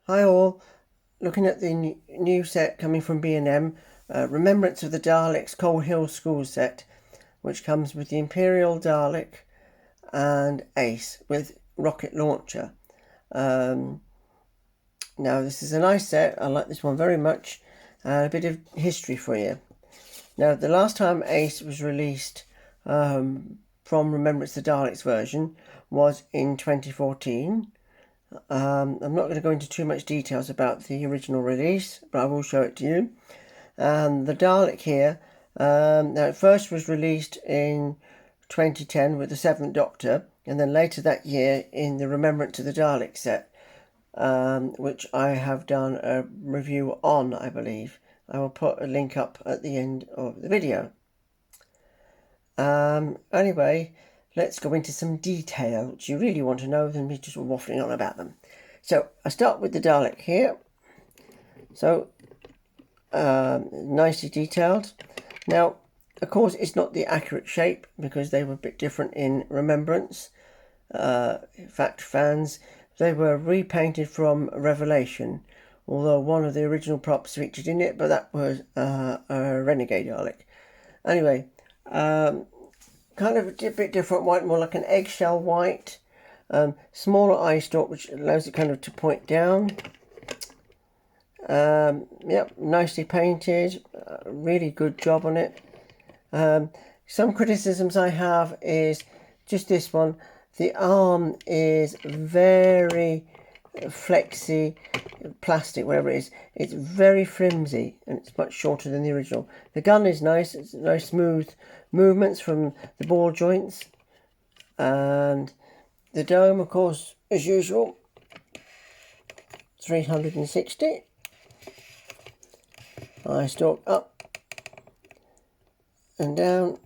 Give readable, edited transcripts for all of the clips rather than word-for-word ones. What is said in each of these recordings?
Hi all, looking at the new set coming from B&M, Remembrance of the Daleks Coal Hill School set, which comes with the Imperial Dalek and Ace with rocket launcher. Now this is a nice set, I like this one very much. A bit of history for you. Now the last time Ace was released from Remembrance of the Daleks version was in 2014. I'm not going to go into too much details about the original release, but I will show it to you. And the Dalek here, now it first was released in 2010 with the Seventh Doctor, and then later that year in the Remembrance of the Dalek set, which I have done a review on, I believe. I will put a link up at the end of the video. Anyway, let's go into some detail, which you really want to know than me just waffling on about them. So I start with the Dalek here. So nicely detailed. Now, of course, it's not the accurate shape because they were a bit different in Remembrance. In fact, fans, they were repainted from Revelation, although one of the original props featured in it, but that was a Renegade Dalek. Anyway, kind of a bit different white, more like an eggshell white. Smaller eye stalk, which allows it kind of to point down. Yep, nicely painted. Really good job on it. Some criticisms I have is just this one. The arm is very flexy, plastic, whatever it is. It's very flimsy and it's much shorter than the original. The gun is nice. It's nice smooth movements from the ball joints. And the dome, of course, as usual, 360. Eye stalk up and down.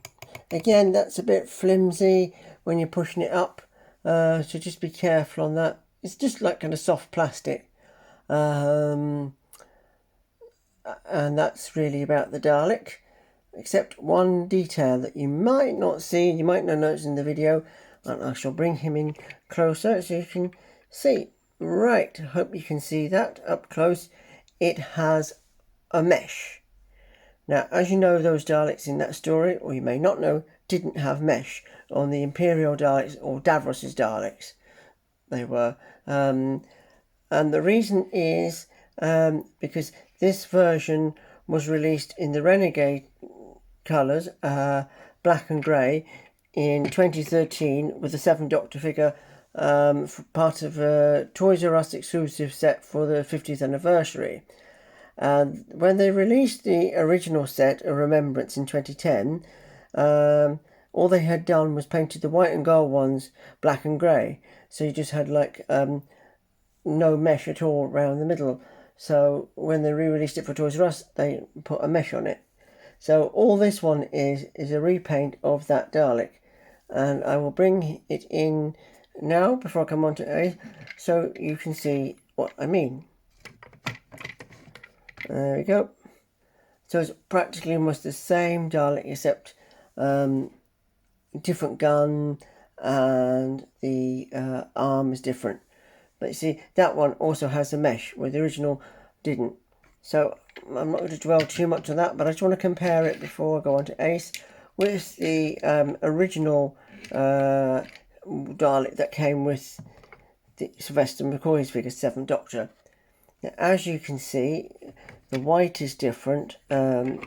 Again, that's a bit flimsy when you're pushing it up, so just be careful on that. It's just like kind of soft plastic. And that's really about the Dalek, except one detail that you might not see, you might not notice in the video, and I shall bring him in closer so you can see. Right, hope you can see that up close. It has a mesh. Now, as you know, those Daleks in that story, or you may not know, didn't have mesh on the Imperial Daleks or Davros's Daleks. They were. And the reason is because this version was released in the Renegade colours, black and grey, in 2013 with the Seventh Doctor figure, for part of a Toys R Us exclusive set for the 50th anniversary. And when they released the original set, A Remembrance, in 2010, all they had done was painted the white and gold ones black and grey. So you just had like no mesh at all around the middle. So when they re-released it for Toys R Us, they put a mesh on it. So all this one is a repaint of that Dalek. And I will bring it in now before I come on to A, so you can see what I mean. There we go. So it's practically almost the same Dalek, except different gun and the arm is different. But you see, that one also has a mesh, where the original didn't. So I'm not going to dwell too much on that, but I just want to compare it before I go on to Ace with the original Dalek that came with the Sylvester McCoy's figure, Seventh Doctor. Now, as you can see, the white is different. There's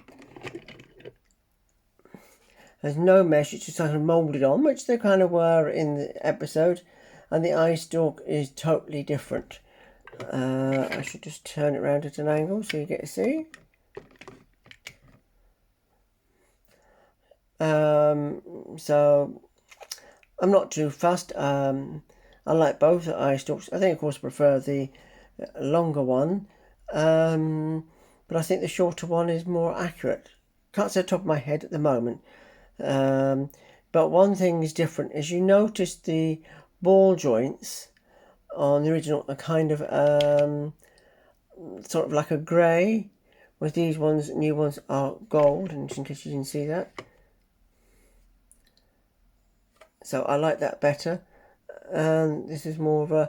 no mesh, it's just kind of moulded on, which they kind of were in the episode. And the eye stalk is totally different. I should just turn it around at an angle so you get to see. So I'm not too fussed. I like both the eye stalks. I think, of course, I prefer the longer one. But I think the shorter one is more accurate. Can't say off the top of my head at the moment. But one thing is different, is you notice the ball joints on the original are kind of sort of like a grey, whereas these ones, new ones, are gold, and just in case you didn't see that. So I like that better. And this is more of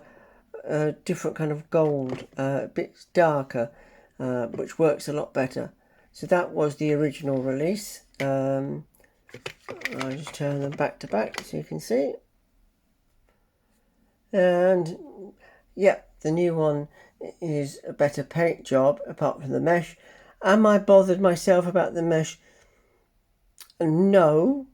a different kind of gold, a bit darker, which works a lot better. So that was the original release. I'll just turn them back to back so you can see. And yeah, the new one is a better paint job apart from the mesh. Am I bothered myself about the mesh? No,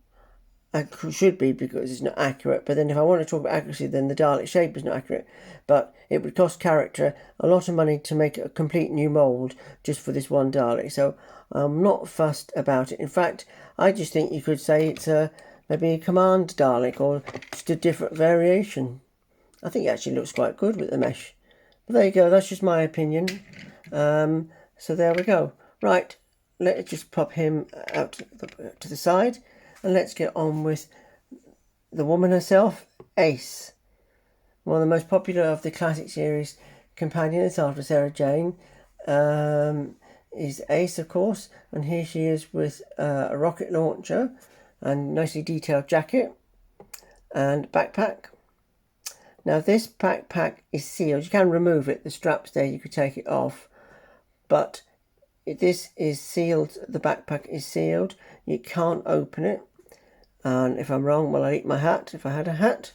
I should be, because it's not accurate. But then if I want to talk about accuracy, then the Dalek shape is not accurate. But it would cost character a lot of money to make a complete new mould just for this one Dalek. So I'm not fussed about it. In fact, I just think you could say it's maybe a command Dalek or just a different variation. I think it actually looks quite good with the mesh. But there you go, that's just my opinion. So there we go. Right, let's just pop him out to the side. And let's get on with the woman herself, Ace. One of the most popular of the classic series companions after Sarah Jane is Ace, of course. And here she is with a rocket launcher and nicely detailed jacket and backpack. Now this backpack is sealed. You can remove it. The strap's there, you could take it off. But this is sealed. The backpack is sealed. You can't open it. And if I'm wrong, well, I'll eat my hat if I had a hat.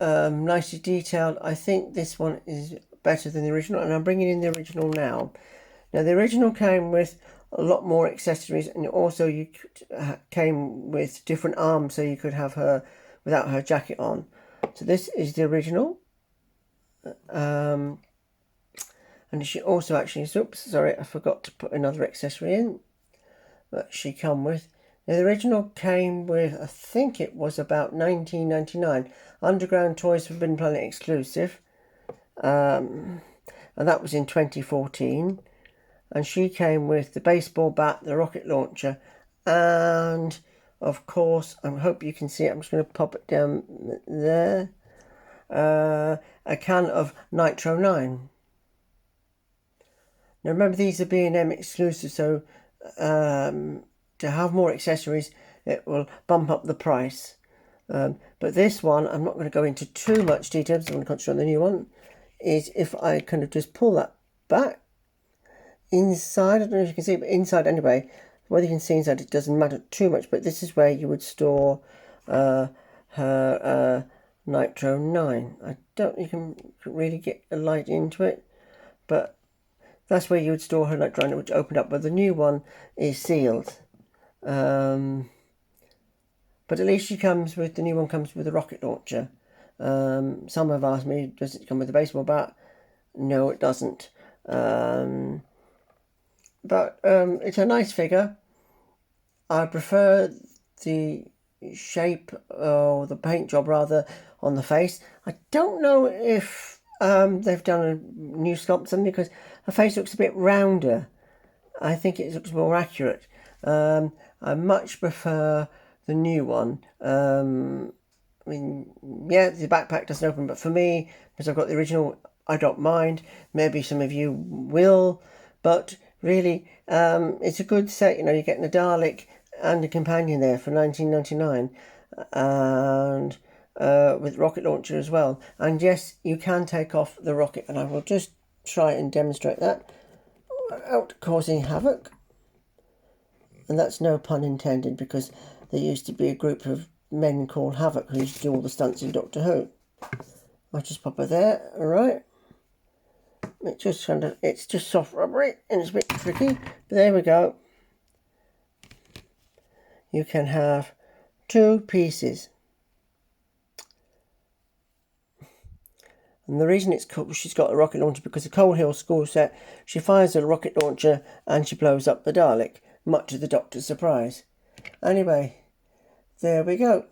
Nicely detailed. I think this one is better than the original, and I'm bringing in the original now. Now, the original came with a lot more accessories, and also you came with different arms, so you could have her without her jacket on. So this is the original. And she also actually, oops, sorry, I forgot to put another accessory in that she come with. Now, the original came with, I think it was about $19.99. Underground Toys Forbidden Planet exclusive. And that was in 2014. And she came with the baseball bat, the rocket launcher, and of course, I hope you can see it. I'm just going to pop it down there. A can of Nitro 9. Now remember, these are B&M exclusive, so to have more accessories, it will bump up the price. But this one, I'm not going to go into too much detail, because I'm going to concentrate on the new one, is if I kind of just pull that back inside, I don't know if you can see, but inside anyway, whether you can see inside, it doesn't matter too much, but this is where you would store her Nitro 9. I don't think you can really get a light into it, but that's where you would store her Nitro 9, which opened up, but the new one is sealed. But at least the new one comes with a rocket launcher. Some have asked me, does it come with a baseball bat? No, it doesn't. But it's a nice figure. I prefer the shape, or the paint job rather, on the face. I don't know if they've done a new sculpt something, because her face looks a bit rounder. I think it looks more accurate. I much prefer the new one. I mean, yeah, the backpack doesn't open, but for me, because I've got the original, I don't mind. Maybe some of you will, but really, it's a good set. You know, you're getting a Dalek and a companion there for $19.99, and with rocket launcher as well. And yes, you can take off the rocket, and I will just try and demonstrate that without causing havoc. And that's no pun intended, because there used to be a group of men called Havoc who used to do all the stunts in Doctor Who. I'll just pop her there, alright. It's just soft rubbery and it's a bit tricky, but there we go. You can have 2 pieces. And the reason it's cool, she's got a rocket launcher, because the Coal Hill school set, she fires a rocket launcher and she blows up the Dalek, much to the Doctor's surprise. Anyway, there we go.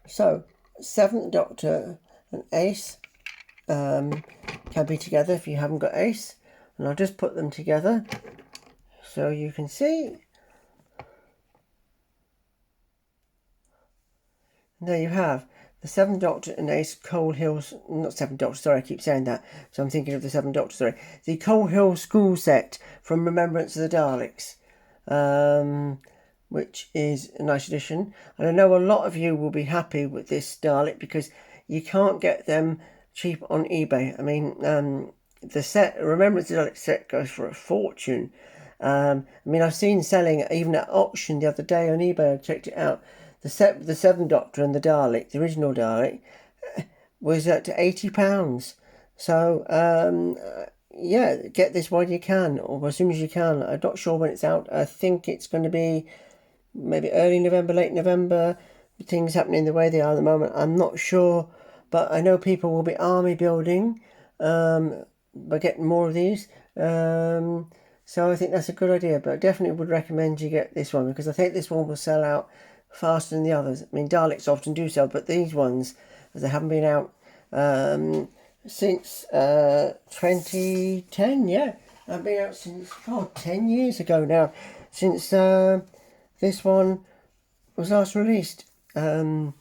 So, 7th Doctor and Ace can be together if you haven't got Ace. And I'll just put them together so you can see. And there you have the 7th Doctor and Ace Coal Hills, not 7th Doctor, sorry, I keep saying that, so I'm thinking of the 7th Doctor, sorry. The Coal Hill school set from Remembrance of the Daleks, which is a nice addition. And I know a lot of you will be happy with this Dalek, because you can't get them cheap on eBay. I mean, the set, Remembrance Dalek set goes for a fortune. I mean, I've seen selling even at auction the other day on eBay. I checked it out. The set, the Seventh Doctor and the Dalek, the original Dalek, was at £80. So, yeah, get this while you can, or as soon as you can. I'm not sure when it's out. I think it's going to be maybe early November, late November. Things happening the way they are at the moment, I'm not sure, but I know people will be army building by getting more of these. So I think that's a good idea, but I definitely would recommend you get this one, because I think this one will sell out faster than the others. I mean, Daleks often do sell, but these ones, as they haven't been out since 2010, yeah, I've been out since 10 years ago now, since this one was last released. But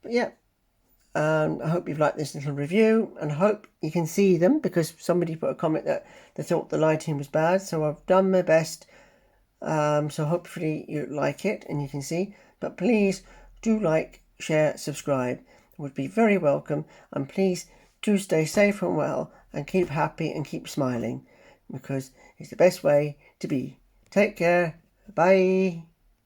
yeah, I hope you've liked this little review, and I hope you can see them, because somebody put a comment that they thought the lighting was bad, so I've done my best. So hopefully you like it and you can see. But please do like, share, subscribe. It would be very welcome. And please do stay safe and well, and keep happy and keep smiling, because it's the best way to be. Take care. Bye.